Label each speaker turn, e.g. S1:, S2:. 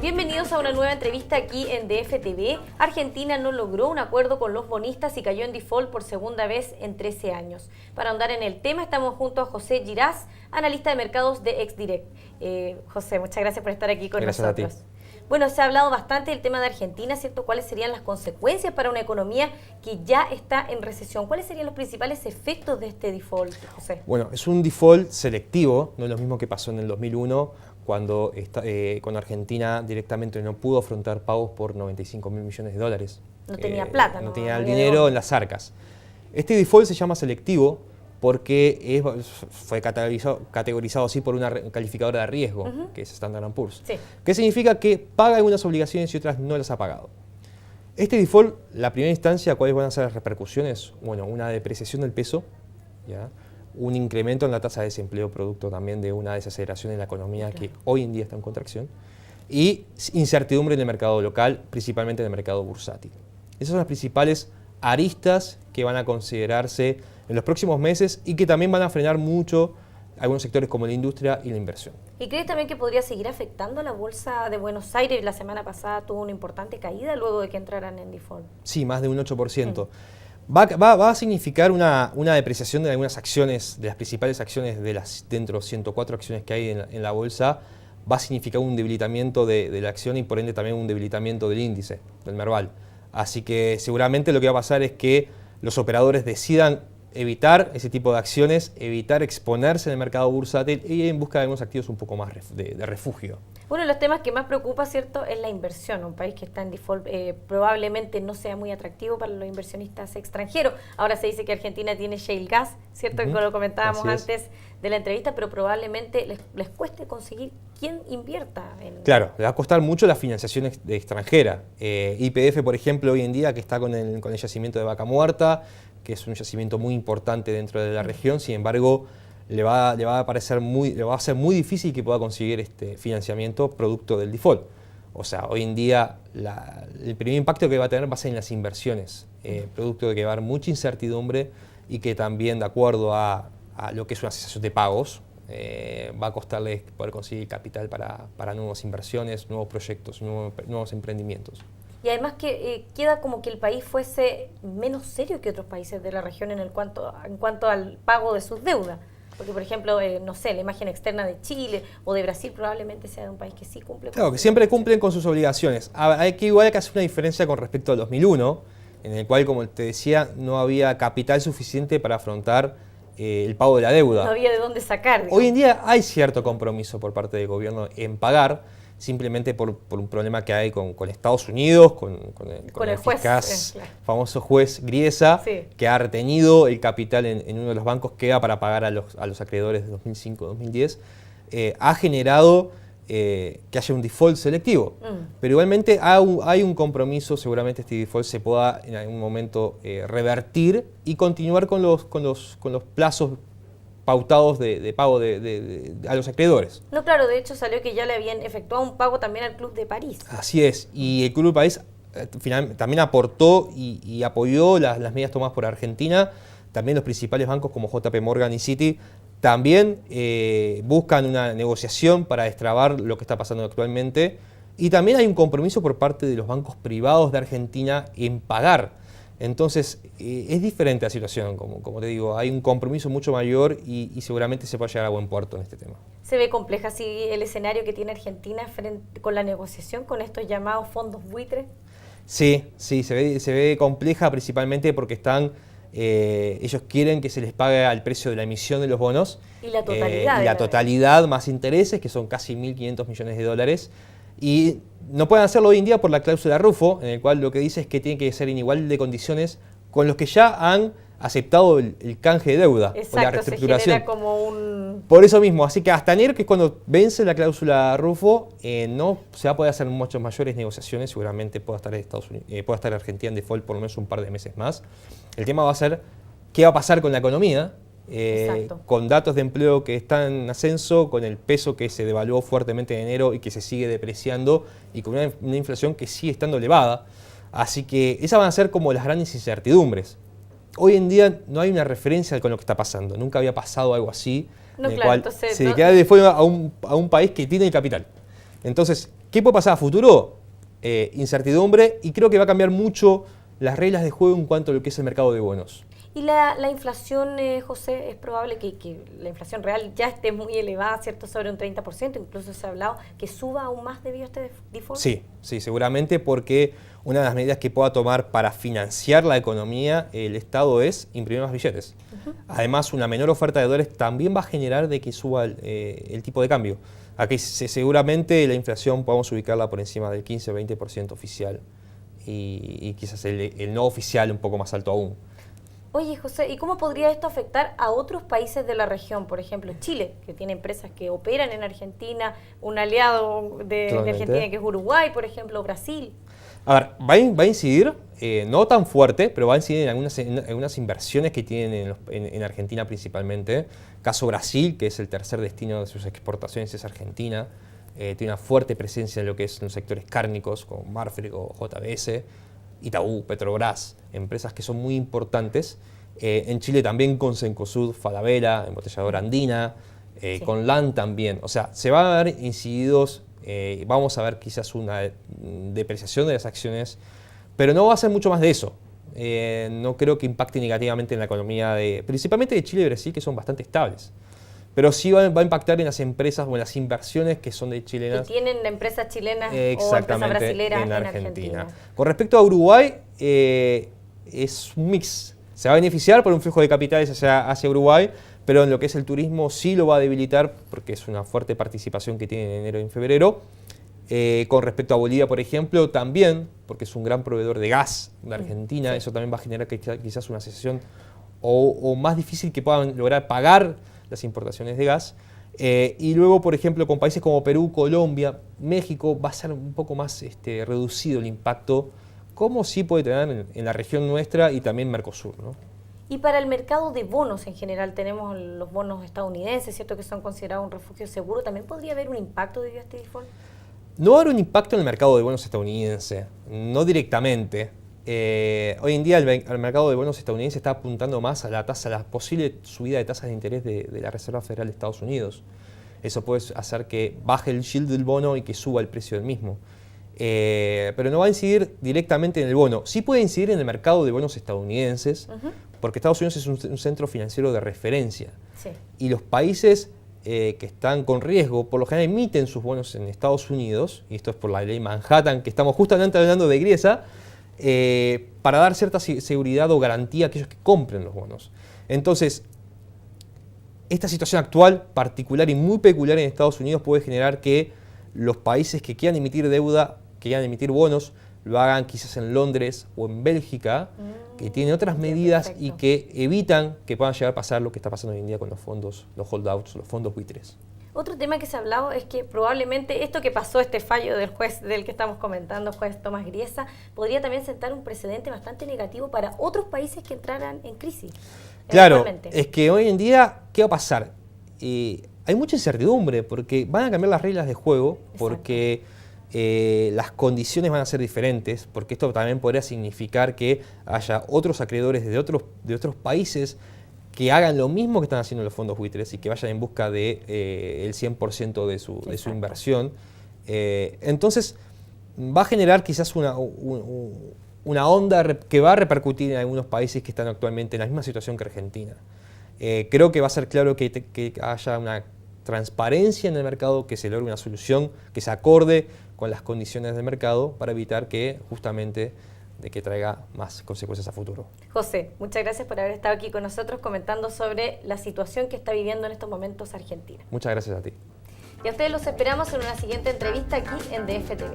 S1: Bienvenidos a una nueva entrevista aquí en DFTV. Argentina no logró un acuerdo con los bonistas y cayó en default por segunda vez en 13 años. Para ahondar en el tema estamos junto a José Giraz, analista de mercados de Exdirect. José, muchas gracias por estar aquí con nosotros.
S2: Gracias a ti.
S1: Bueno, se ha hablado bastante del tema de Argentina, ¿cierto? ¿Cuáles serían las consecuencias para una economía que ya está en recesión? ¿Cuáles serían los principales efectos de este default, José?
S2: Bueno, es un default selectivo, no es lo mismo que pasó en el 2001, cuando Argentina directamente no pudo afrontar pagos por 95.000 millones de dólares.
S1: No tenía plata,
S2: no
S1: ¿no?
S2: tenía el dinero en las arcas. Este default se llama selectivo porque fue categorizado así por una calificadora de riesgo, que es Standard & Poor's.
S1: Sí.
S2: Que significa que paga algunas obligaciones y otras no las ha pagado. Este default, la primera instancia, ¿cuáles van a ser las repercusiones? Bueno, una depreciación del peso, ¿ya? Un incremento en la tasa de desempleo producto también de una desaceleración en la economía, claro, que hoy en día está en contracción, y incertidumbre en el mercado local, principalmente en el mercado bursátil. Esas son las principales aristas que van a considerarse en los próximos meses y que también van a frenar mucho algunos sectores como la industria y la inversión.
S1: ¿Y crees también que podría seguir afectando a la bolsa de Buenos Aires? La semana pasada tuvo una importante caída luego de que entraran en default.
S2: Sí, más de un 8%. Va a significar una depreciación de algunas acciones, de las principales acciones dentro de 104 acciones que hay en la bolsa. Va a significar un debilitamiento de la acción y por ende también un debilitamiento del índice, del Merval. Así que seguramente lo que va a pasar es que los operadores decidan evitar ese tipo de acciones, evitar exponerse en el mercado bursátil y en busca de algunos activos un poco más de refugio.
S1: Uno de los temas que más preocupa, ¿cierto?, es la inversión. Un país que está en default probablemente no sea muy atractivo para los inversionistas extranjeros. Ahora se dice que Argentina tiene shale gas, ¿cierto?, que lo comentábamos antes de la entrevista, pero probablemente les cueste conseguir quién invierta.
S2: Claro, le va a costar mucho la financiación extranjera. YPF, por ejemplo, hoy en día que está con el yacimiento de Vaca Muerta, que es un yacimiento muy importante dentro de la región, sin embargo, le va a ser muy difícil que pueda conseguir este financiamiento producto del default. O sea, hoy en día el primer impacto que va a tener va a ser en las inversiones, producto de que va a haber mucha incertidumbre y que también, de acuerdo a lo que es una cesación de pagos, va a costarles poder conseguir capital para nuevas inversiones, nuevos proyectos, nuevos emprendimientos.
S1: Y además que queda como que el país fuese menos serio que otros países de la región en cuanto al pago de sus deudas. Porque, por ejemplo, no sé, la imagen externa de Chile o de Brasil probablemente sea de un país que sí cumple.
S2: Claro, que siempre cumplen con sus obligaciones. Hay que hacer una diferencia con respecto al 2001, en el cual, como te decía, no había capital suficiente para afrontar el pago de la deuda.
S1: No había de dónde sacar.
S2: Hoy en día hay cierto compromiso por parte del gobierno en pagar, simplemente por un problema que hay con Estados Unidos, con el
S1: juez,
S2: eficaz
S1: claro,
S2: famoso juez Griesa,
S1: sí,
S2: que ha retenido el capital en uno de los bancos que para pagar a los acreedores de 2005-2010, ha generado que haya un default selectivo. Pero igualmente hay un compromiso, seguramente este default se pueda en algún momento revertir y continuar con los plazos pautados de pago a los acreedores.
S1: No, claro, de hecho salió que ya le habían efectuado un pago también al Club de París.
S2: Así es, y el Club de París también aportó y apoyó las medidas tomadas por Argentina. También los principales bancos como JP Morgan y Citi también buscan una negociación para destrabar lo que está pasando actualmente. Y también hay un compromiso por parte de los bancos privados de Argentina en pagar. Entonces, es diferente la situación, como te digo, hay un compromiso mucho mayor y seguramente se puede llegar a buen puerto en este tema.
S1: ¿Se ve compleja así el escenario que tiene Argentina con la negociación con estos llamados fondos buitres?
S2: Sí, se ve compleja principalmente porque ellos quieren que se les pague al precio de la emisión de los bonos.
S1: Y la totalidad.
S2: Y la totalidad más intereses, que son casi 1.500 millones de dólares. Y no pueden hacerlo hoy en día por la cláusula Rufo, en el cual lo que dice es que tiene que ser en igual de condiciones con los que ya han aceptado el canje de deuda.
S1: Exacto,
S2: o la reestructuración.
S1: Se genera como un...
S2: Por eso mismo, así que hasta enero, que es cuando vence la cláusula Rufo, no se va a poder hacer muchas mayores negociaciones, seguramente pueda estar Argentina en default por lo menos un par de meses más. El tema va a ser qué va a pasar con la economía, con datos de empleo que están en ascenso, con el peso que se devaluó fuertemente en enero y que se sigue depreciando y con una inflación que sigue estando elevada. Así que esas van a ser como las grandes incertidumbres. Hoy en día no hay una referencia con lo que está pasando. Nunca había pasado algo así, en el cual se le queda de fuego a un país que tiene el capital. Entonces, ¿Qué puede pasar a futuro? Incertidumbre, y creo que va a cambiar mucho las reglas de juego en cuanto a lo que es el mercado de bonos.
S1: Y la inflación, José, es probable que la inflación real ya esté muy elevada, ¿cierto? Sobre un 30%, incluso se ha hablado que suba aún más debido a este default.
S2: Sí, seguramente, porque una de las medidas que pueda tomar para financiar la economía el Estado es imprimir más billetes. Además, una menor oferta de dólares también va a generar de que suba el tipo de cambio. Aquí seguramente la inflación podemos ubicarla por encima del 15 o 20% oficial y quizás el no oficial un poco más alto aún.
S1: Oye, José, ¿y cómo podría esto afectar a otros países de la región? Por ejemplo, Chile, que tiene empresas que operan en Argentina, un aliado de Argentina que es Uruguay, por ejemplo, Brasil.
S2: A ver, va a incidir, no tan fuerte, pero va a incidir en algunas inversiones que tienen en Argentina principalmente. Caso Brasil, que es el tercer destino de sus exportaciones, es Argentina. Tiene una fuerte presencia en lo que es los sectores cárnicos, como Marfrig o JBS. Itaú, Petrobras, empresas que son muy importantes. En Chile también con Cencosud, Falabella, embotelladora andina, sí, con LAN también. O sea, se van a ver incididos, vamos a ver quizás una depreciación de las acciones, pero no va a ser mucho más de eso. No creo que impacte negativamente en la economía, principalmente de Chile y Brasil, que son bastante estables. Pero sí va a impactar en las empresas o en las inversiones que son de chilenas. Que
S1: tienen empresas chilenas o empresas brasileras en Argentina.
S2: Con respecto a Uruguay, es un mix. Se va a beneficiar por un flujo de capitales hacia Uruguay, pero en lo que es el turismo sí lo va a debilitar porque es una fuerte participación que tiene en enero y en febrero. Con respecto a Bolivia, por ejemplo, también, porque es un gran proveedor de gas de Argentina, sí, eso también va a generar quizás una recesión o más difícil que puedan lograr pagar las importaciones de gas. Y luego, por ejemplo, con países como Perú, Colombia, México, va a ser un poco más reducido el impacto, como sí puede tener en la región nuestra y también Mercosur, ¿no?
S1: Y para el mercado de bonos en general, tenemos los bonos estadounidenses, ¿cierto?, que son considerados un refugio seguro. ¿También podría haber un impacto debido a este default?
S2: No va a haber un impacto en el mercado de bonos estadounidense, no directamente. Hoy en día el mercado de bonos estadounidense está apuntando más a la posible subida de tasas de interés de la Reserva Federal de Estados Unidos. Eso puede hacer que baje el yield del bono y que suba el precio del mismo. Pero no va a incidir directamente en el bono. Sí puede incidir en el mercado de bonos estadounidenses, porque Estados Unidos es un centro financiero de referencia. Sí. Y los países que están con riesgo, por lo general emiten sus bonos en Estados Unidos, y esto es por la ley Manhattan, que estamos justamente hablando de Griesa, para dar cierta seguridad o garantía a aquellos que compren los bonos. Entonces, esta situación actual, particular y muy peculiar en Estados Unidos, puede generar que los países que quieran emitir deuda, que quieran emitir bonos, lo hagan quizás en Londres o en Bélgica, que tienen otras medidas, perfecto, y que evitan que puedan llegar a pasar lo que está pasando hoy en día con los fondos, los holdouts, los fondos buitres.
S1: Otro tema que se ha hablado es que probablemente esto que pasó, este fallo del juez del que estamos comentando, juez Tomás Griesa, podría también sentar un precedente bastante negativo para otros países que entraran en crisis.
S2: Claro, es que hoy en día, ¿qué va a pasar? Hay mucha incertidumbre porque van a cambiar las reglas de juego, porque las condiciones van a ser diferentes, porque esto también podría significar que haya otros acreedores de otros países que hagan lo mismo que están haciendo los fondos buitres y que vayan en busca de el 100% de su inversión. Entonces, va a generar quizás una onda que va a repercutir en algunos países que están actualmente en la misma situación que Argentina. Creo que va a ser claro que haya una transparencia en el mercado, que se logre una solución que se acorde con las condiciones del mercado para evitar que justamente de que traiga más consecuencias a futuro.
S1: José, muchas gracias por haber estado aquí con nosotros comentando sobre la situación que está viviendo en estos momentos Argentina.
S2: Muchas gracias a ti.
S1: Y a ustedes los esperamos en una siguiente entrevista aquí en DF TV.